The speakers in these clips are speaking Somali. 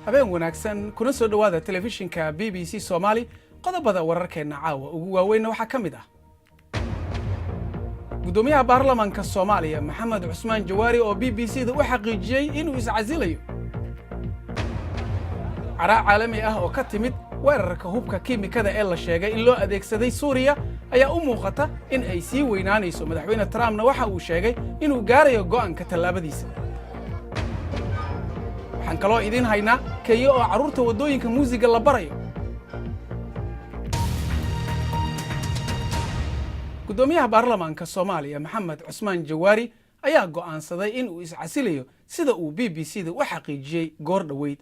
habeen wanaagsan kuna soo dhawaada telefishinka BBC Somali qodobada wararkeena caawa ugu waaweyn waxa kamid ah gudoomiyaha baarlamaanka Soomaaliya Maxamed Cusmaan Jawaari oo BBC-da u xaqiijiyay inuu iscasilayo caraac caalami ah oo ka timid weerarka hubka kiimikada ee la sheegay in loo adeegsaday Suuriya ayaa u muuqata in ay sii weynaanayso madaxweyne Trumpna waxa uu sheegay inuu gaarayo go'aanka tallaabadiisa waxaan kaloo idin haynaa Kenya oo carruurta wadooyinka muusiga la barayo gudoomiyaha baarlamaanka Soomaaliya Maxamed Cusmaan Jawaari ayaa go'aansaday in uu iscasilayo sida uu BBC-da u xaqiijiyay goor dhaweyd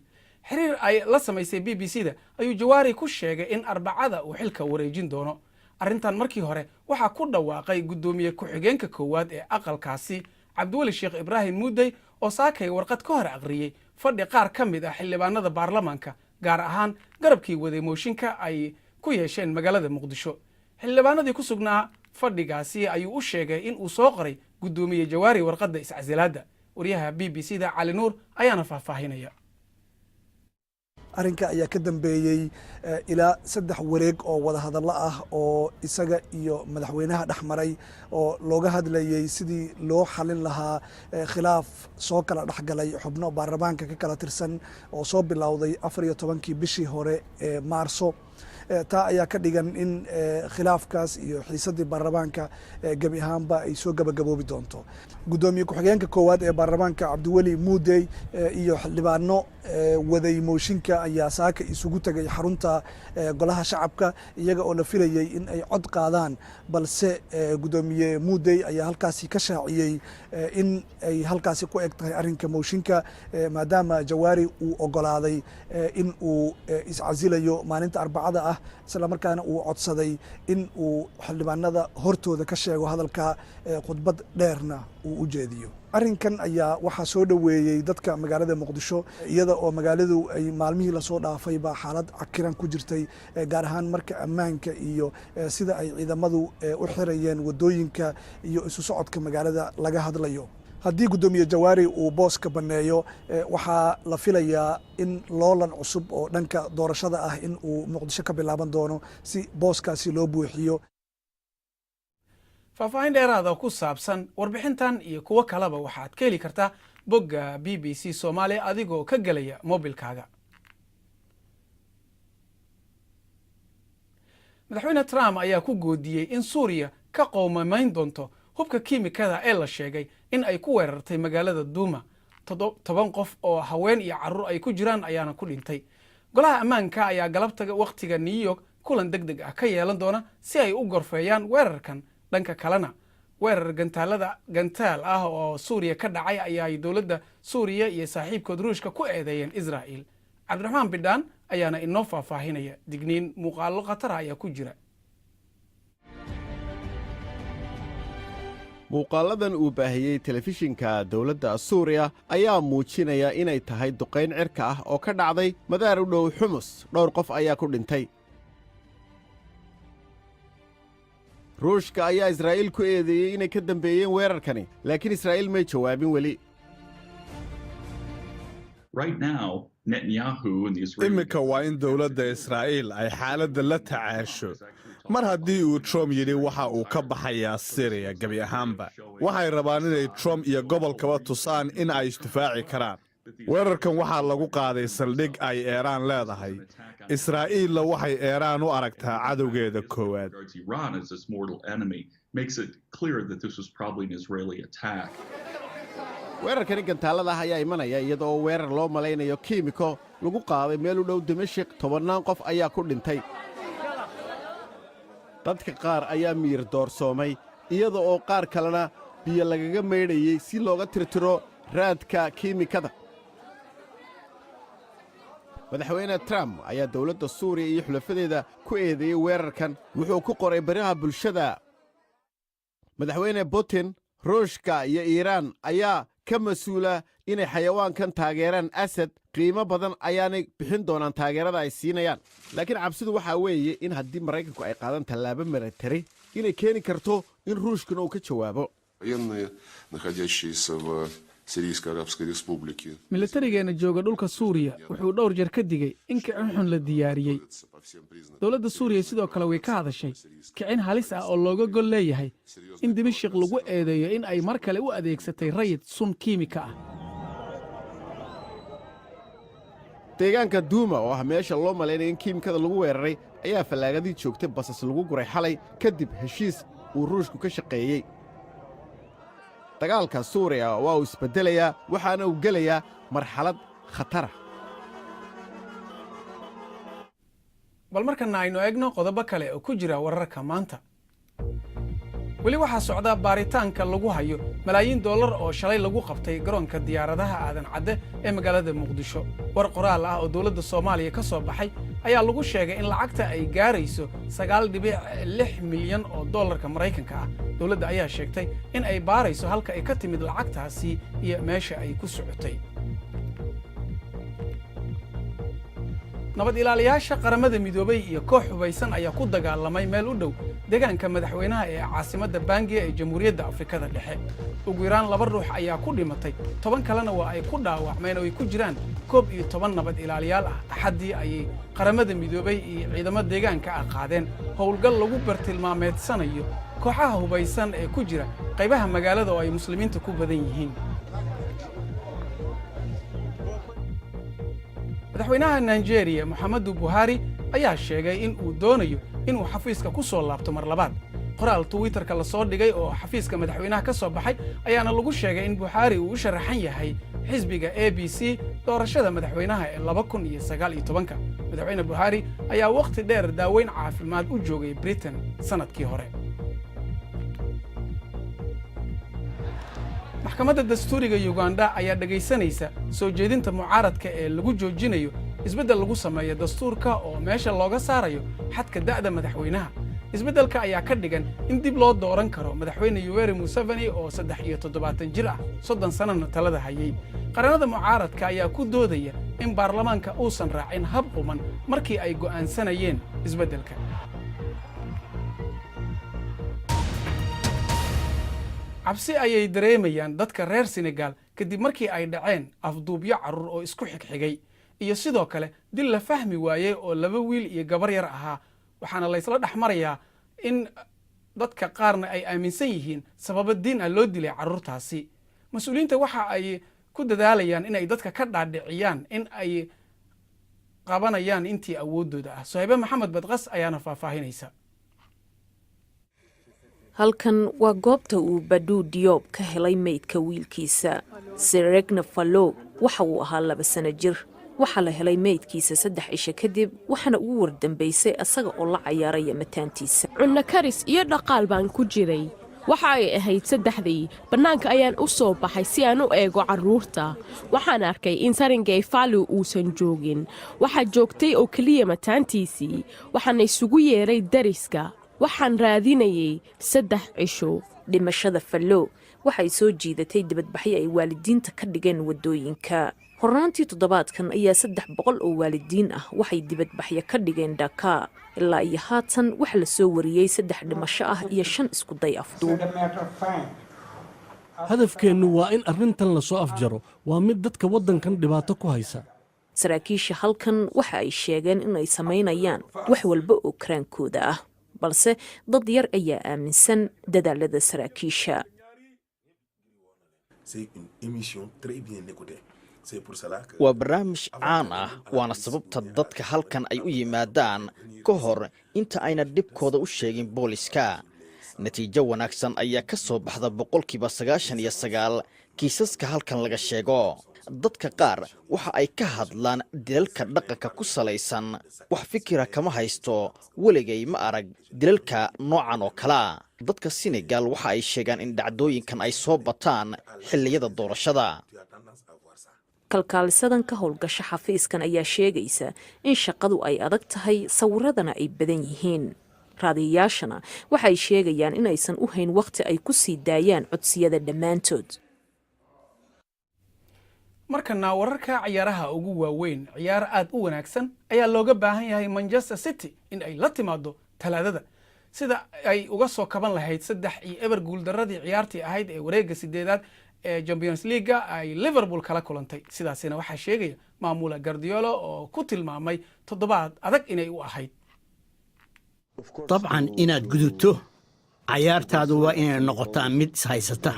xiriir ay la samaysay BBC-da ayuu Jawaari ku sheegay in Arbacada uu xilka wareejin doono arrintan markii hore waxa ku dhawaaqay gudoomiye ku-xigeenka koowaad ee aqalkaasi Cabdiwali Sheekh Ibraahim Muudey oo saakay warqad ka hor aqriyay fadhi qaar ka mid ah xildhibaanada baarlamaanka gaar ahaan garabkii waday mooshinka ay ku yeesheen magaalada Muqdisho xildhibaanadii ku sugnaa fadhigaasi ayuu u sheegay in uu soo qoray gudoomiye Jawaari warqadda iscasilaadda wariyaha BBC-da Cali Nuur ayaana faahfaahinaya arrinka ayaa ka dambeeyay ilaa 3 wareeg oo wada hadallo ah oo isaga iyo madaxweynaha dhexmaray oo looga hadlayay sidii loo xalin lahaa khilaaf soo kala dhexgalay xubno baarlamaanka ka kala tirsan oo soo bilowday 14 bishii hore ee Maarso taa ayaa ka dhigan in khilaafkaas iyo xiisadii baarlamaanka gabi ahaanba ay soo gabagaboobi doonto gudoomiye ku-xigeenka koowaad ee baarlamaanka Cabdiwali Muudey iyo xildhibaano waday mooshinka ayaa saaka isugu tagay xarunta golaha shacabka iyaga oo la filayay in ay cod qaadaan balse gudoomiye Muudey ayaa halkaasi ka shaaciyay in ay halkaasi ku eg tahay arrinka mooshinka maadaama Jawaari uu ogolaaday in uu iscasilayo maalinta Arbacada ah isla markaana uu codsaday in uu xildhibaanada hortooda ka sheego hadalka khudbad dheerna uu u jeediyo arrinkan ayaa waxaa soo dhaweeyay dadka magaalada Muqdisho iyada oo magaaladu ay maalmihii la soo dhaafay ba xaalad cakiran ku jirtay gaar ahaan marka ammaanka iyo sida ay ciidamadu u xirayeen wadooyinka iyo isu socodka magaalada laga hadlayo haddii gudoomiye Jawaari uu booska baneeyo waxaa la filayaa in loolan cusub oo dhanka doorashada ah in uu Muqdisho ka bilaaban doono si booskaasi loo buuxiyo faahfaahin dheeraad ah ku saabsan warbixintan iyo kuwa kaleba waxaad ka heli kartaa bogga BBC Somali adigoo ka galaya mobilkaaga madaxweyne Trump ayaa ku goodiyay in Suuriya ka qowmamayn doonto hubka kiimikada ee la sheegay in ay ku weerartay magaalada Duuma 10 qof oo haween iyo carruur ay ku jiraan ayaana ku dhintay golaha ammaanka ayaa galabta waqtiga New York kulan degdeg ah ka yeelan doona si ay u gorfeeyaan weerarkan dhanka kalena weerar gantaal ah oo Suuriya ka dhacay ayaa dawladda Suuriya iyo saaxiibkood Ruushka ku eedeeyeen Israa'iil Cabdiraxmaan Bidhaan ayaana inoo faahfaahinaya digniin muuqaalo khatar ah ayaa ku jira muuqaaladan uu baahiyey telefishinka dawladda Suuriya ayaa muujinaya inay tahay duqayn cirka ah oo ka dhacday madaar u dhow Xumus dhowr qof ayaa ku dhintay Ruushka ayaa Israa'iil ku eedeeyay inay ka dambeeyeen weerarkani laakiin Israa'iil may jawaabin weli imika waa in dawladda Israa'iil ay xaaladda la tacaasho mar haddii uu Trump yidhi waxa uu ka baxayaa Syria gabi ahaanba waxay rabaan inay Trump iyo gobolkaba tusaan in ay isdifaaci karaan weerarkan waxaa lagu qaaday saldhig ay Iiraan leedahay Israa'iilna waxay Iiraan u aragtaa cadowgeeda koowaad weerarkani gantaalada ah ayaa imanaya iyadoo weerar loo malaynayo kiimiko lagu qaaday meel u dhow Dimashq 10 qof ayaa ku dhintay dadka qaar ayaa miyir doorsoomay iyada oo qaar kalena biyo lagaga meydhayay si looga tirtiro raadka kiimikada madaxweyne Trump ayaa dawladda Suuriya iyo xulafadeeda ku eedeeyay weerarkan wuxuu ku qoray baraha bulshada madaxweyne Putin ruushka iyo iiraan ayaa ka mas-uula inay xayawaankan taageeraan asad qiimo badan ayaanay bixin doonaan taageerada ay siinayaan laakiin cabsidu waxaa weeye in haddii maraykanku ay qaadan tallaabo militari inay keeni karto in ruushkuna uu ka jawaabo milatarigeena jooga dhulka suuriya wuxuu dhowr jeer ka digay in kicin xun la diyaariyey dowladda suuriya sidoo kale way ka hadashay kicin halis ah oo looga gol leeyahay in dimashik lagu eedeeyo in ay mar kale u adeegsatay rayid sun kiimika ah deegaanka duuma oo ah meesha loo malaynaya in kiimikada lagu weeraray ayaa fallaagadii joogtay basas lagu guray xalay kadib heshiis uu ruushku ka shaqeeyey dagaalka suuriya waa uu isbeddelayaa waxaana uu gelayaa marxalad khatara bal markana aynu eegno qodobo kale oo ku jira wararka maanta weli waxaa socdaa baaritaanka lagu hayo malaayiin dollar oo shalay lagu qabtay garoonka diyaaradaha aadan cadde ee magaalada muqdisho war qoraal ah oo dowladda soomaaliya ka soo baxay ayaa lagu sheegay in lacagta ay gaarayso 9.6 milyan oo dollarka maraykanka ah dowladda ayaa sheegtay in ay baarayso halka ay ka timid lacagtaasi iyo meesha ay ku socotay nabad ilaaliyaasha qaramada midoobay iyo koox hubaysan ayaa ku dagaalamay meel u dhow deegaanka madaxweynaha ee caasimadda Bangiga ee Jamhuuriyadda Afrikada Dhexe ugu yaraan 2 ruux ayaa ku dhimatay 10 kalena waa ay ku dhaawacmeen oo ay ku jiraan 11 nabad ilaaliyaal ah axadii ayay qaramada midoobay iyo ciidamada deegaanka qaadeen howlgal lagu bartilmaameedsanayo kooxaha hubaysan ee ku jira qaybaha magaalada oo ay muslimiinta ku badan yihiin madaxweynaha Nigeria Muhammadu Buhari ayaa sheegay in uu doonayo in uu xafiiska ku soo laabto mar labaad qoraal Twitterka la soo dhigay oo xafiiska madaxweynaha ka soo baxay ayaana lagu sheegay in Buhari uu u sharaxan yahay xisbiga ABC doorashada madaxweynaha ee 2019 madaxweyne Buhari ayaa waqti dheer daaweyn caafimaad u joogay Britain sanadkii hore maxkamadda dastuuriga Uganda ayaa dhageysanaysa soo jeedinta mucaaradka ee lagu joojinayo isbeddel lagu sameeyo dastuurka oo meesha looga saarayo xadka da'da madaxweynaha isbeddelka ayaa ka dhigan in dib loo dooran karo madaxweyne Yoweri Museveni oo 73 jir ah 30 sanana talada hayay qaranada mucaaradka ayaa ku doodaya in baarlamaanka uusan raacin hab quman markii ay go'aansanayeen isbeddelka cabsi ayay dareemayaan dadka reer Senegal kadib markii ay dhaceen afduubyo carruur oo isku xigxigay iyo sidoo kale dil la fahmi waayay oo 2 wiil iyo gabar yar ahaa waxaana la isla dhaxmarayaa in dadka qaarna ay aaminsan yihiin sabab diin ah loo dilay carruurtaasi mas'uuliyiinta waxa ay ku dadaalayaan in ay dadka ka dhaadhiciyaan in ay qabanayaan intii awoodooda ah Sohayba Maxamed Badqas ayaana faahfaahinaysa halkan waa goobta uu Badou Diop ka helay meydka wiilkiisa Seregna Fallo waxa uu ahaa 2 sano jir waxa la helay meydkiisa 3 cisho kadib waxana uu wardambeysay asaga oo la ciyaaraya mataantiisa cunno karis iyo dhaqaal baan ku jiray waxa ay ahayd 3dii banaanka ayaan u soo baxay si aan u eego carruurta waxaan arkay in Serengei Fallo uusan joogin waxa joogtay oo kaliya mataantiisii waxaan isugu yeeray dariska waxaan raadinayay 3 cisho dhimashada Fallo waxay soo jiidatay dibadbaxyo ay waalidiinta ka dhigeen wadooyinka hornaantii toddobaadkan ayaa 300 oo waalidiin ah waxay dibadbaxyo ka dhigeen Dhaka ilaa iyo haatan waxa la soo wariyay 3 dhimasho ah iyo 5 isku day afduub hadafkeenu waa in arrintan la soo afjaro waa mid dadka waddankan dhibaato ku haysa saraakiisha halkan waxa ay sheegeen in ay sameynayaan wax walba oo karaankooda ah balse dad yar ayaa aaminsan dadaalada saraakiisha waa barnaamij caan ah waana sababta dadka halkan ay u yimaadaan ka hor inta ayna dhibkooda u sheegin booliska natiijo wanaagsan ayaa ka soo baxda 99% kiisaska halkan laga sheego dadka qaar waxa ay ka hadlaan dilalka dhaqanka ku salaysan wax fikira kama haysto waligay ma arag dilalka noocan oo kala dadka Senegal waxa ay sheegaan in dhacdooyinkan ay soo bataan xilliyada doorashada kalkaalisadan ka howlgasha xafiiskan ayaa sheegaysa in shaqadu ay adag tahay sawiradana ay badan yihiin raadiyayaashana waxay sheegayaan inaysan u hayn wakhti ay ku sii daayaan codsiyada dhammaantood. markana wararka ciyaaraha ugu waaweyn ciyaar aad u wanaagsan ayaa looga baahan yahay Manchester City in ay la timaado talaadada sida ay uga soo kaban lahayd 3-0 guuldaradii ciyaartii ahayd ee wareegga 8aad ee Champions League ay Liverpool kala kulantay. sidaasina waxaa sheegaya maamula Guardiola oo ku tilmaamay toddobaad adag inay u ahayd. طبعا inaad gudubto ciyaartaadu waa inay noqotaa mid haysata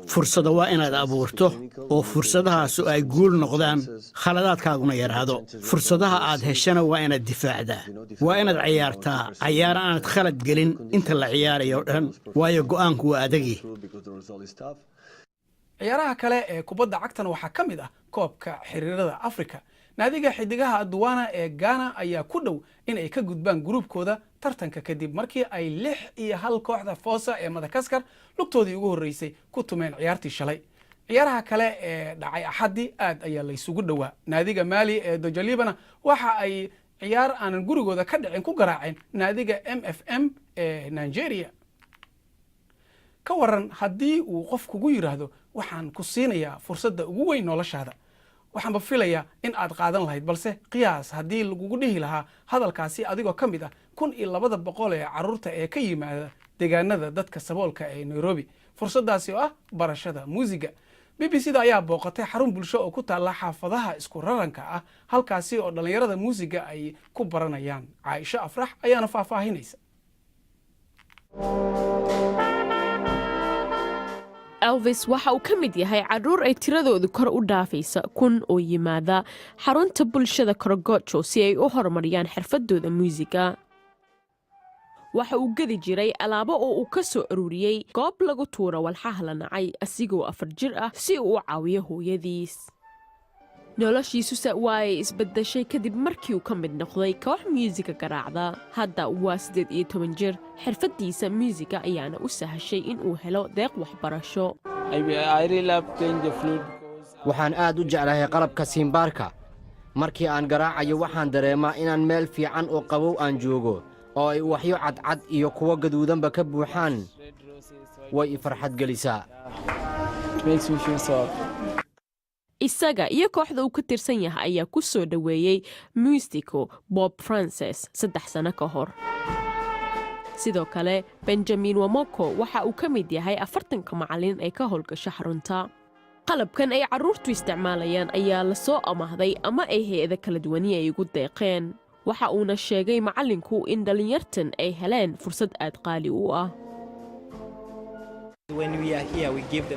fursada waa inaad abuurto oo fursadahaasu ay guul noqdaan khaladaadkaaguna yaraado fursadaha aad heshana waa inaad difaacdaa waa inaad ciyaartaa ciyaar aanad khalad gelin inta la ciyaarayo dhan waayo go'aanku waa adagi. ciyaaraha kale ee kubadda cagtana waxaa ka mid ah koobka xiriirada Afrika. naadiga xidigaha Aduana ee Ghana ayaa ku dhow in ay ka gudbaan gruubkooda tartanka kadib markii ay 6-1 kooxda Fosa ee Madagascar lugtoodii ugu horeysay ku tumeen ciyaartii shalay. ciyaaraha kale ee dhacay Axadii aad ayaa la isugu dhawaa. naadiga Mali ee Dojalibana waxa ay ciyaar aanan gurigooda ka dhicin ku garaaceen naadiga MFM ee Nigeria. ka waran haddii uu qof kugu yiraahdo waxaan ku siinayaa fursadda ugu weyn noloshaada, waxaan filayaa in aad qaadan lahayd, balse qiyaas haddii lagugu dhihi lahaa hadalkaasi adigoo ka mid ah 1200 ee caruurta ee ka yimaada deegaanada dadka saboolka ee Nairobi. fursaddaasi oo ah barashada muusiga. BBC-da ayaa booqatay xarun bulsho oo ku taala xaafadaha isku raranka ah halkaasi oo dhalinyarada muusiga ay ku baranayaan. Caaisha Afrax ayaana faahfaahinaysa. Elvis waxa uu ka mid yahay caruur ay tiradoodu kor u dhaafaysa 1,000 oo yimaada xarunta bulshada Korogocho si ay u horumariyaan xirfadooda muusiga. waxa uu gadi jiray alaabo oo uu ka soo ururiyay goob lagu tuuro walxaha la nacay asigoo 4 jir ah si uu u caawiyo hooyadiis. noloshiisu waa isbedeshay kadib markii uu ka mid noqday koox muusiga garaacda. hadda waa 18 jir. xirfadiisa muusiga ayaana u sahashay in uu helo deeq waxbarasho. waxaan aad u jeclahay qalabka simbaarka. markii aan garaacayo waxaan dareemaa inaan meel fiican oo qabow aan joogo oo ay waxyo cadcad iyo kuwa gaduudanba ka buuxaan. way i farxad gelisaa. isaga iyo kooxda uu ka tirsan yahay ayaa ku soo dhaweeyay muusico Bob Francis 3 sano ka hor. sidoo kale Benjamin Wamoko waxa uu ka mid yahay 40 macallin ee ka howlgasha xarunta. qalabkan ay caruurtu isticmaalayaan ayaa la soo amaahday ama ay hay'ado kala duwan ay ugu deeqeen. waxa uuna sheegay macallinku in dhalinyartan ay heleen fursad aad qaali u ah.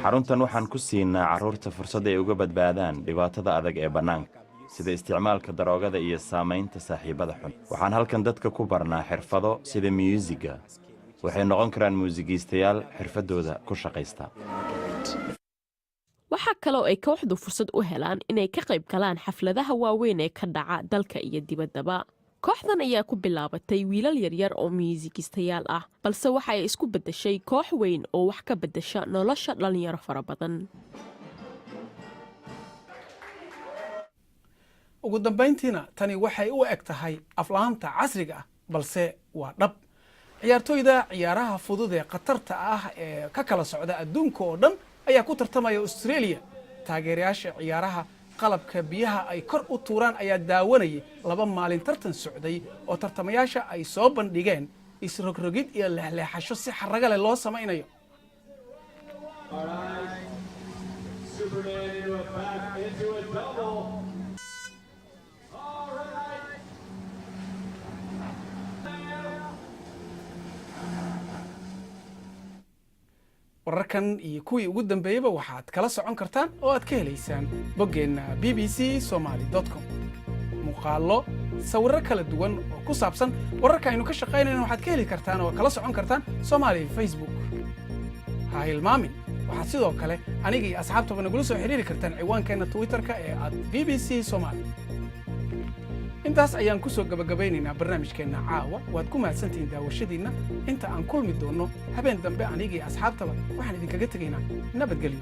xaruntan waxaan ku siinaa carruurta fursad ay uga badbaadaan dhibaatada adag ee bannaanka sida isticmaalka daroogada iyo saamaynta saaxiibada xun. waxaan halkan dadka ku barnaa xirfado sida muusiga. waxay noqon karaan muusigiistayaal xirfadooda ku shaqaysta. waxaa kaloo ay kooxdu fursad u helaan inay ka qayb galaan xafladaha waaweyn ee ka dhaca dalka iyo dibaddaba. kooxdan ayaa ku bilaabatay wiilal yaryar oo muusigiistayaal ah, balse waxa ay isku beddeshay koox weyn oo wax ka beddesha nolosha dhalinyaro fara badan. ugu dambayntiina tani waxay u eg tahay aflaanta casriga ah, balse waa dhab. ciyaartooyda ciyaaraha fudud ee khatarta ah ee ka kala socda adduunka oo dhan ayaa ku tartamaya Australia. taageerayaasha ciyaaraha qalabka biyaha ay kor u tuuraan ayaa daawanayay 2 maalin tartan socday oo tartamayaasha ay soo bandhigeen isrogrogid iyo leexleexasho si xaraga leh loo samaynayo. wararkan iyo kuwii ugu dambeeyayba waxaad kala socon kartaan oo aad ka helaysaan boggeenna bbcsomali.com. muuqaallo sawirro kala duwan oo ku saabsan wararka aynu ka shaqaynayno waxaad ka heli kartaan oo kala socon kartaan Somali Facebook. ha hilmaamin waxaad sidoo kale aniga iyo asxaabtaba nagula soo xiriiri kartaan ciwaankeenna Twitterka ee @bbcsomali. intaas ayaan ku soo gabagabaynaynaa barnaamijkeenna caawa. waad ku mahadsantihiin daawashadiinna. inta aan kulmi doono habeen dambe aniga iyo asxaabtaba waxaan idinkaga tegaynaa nabadgelyo.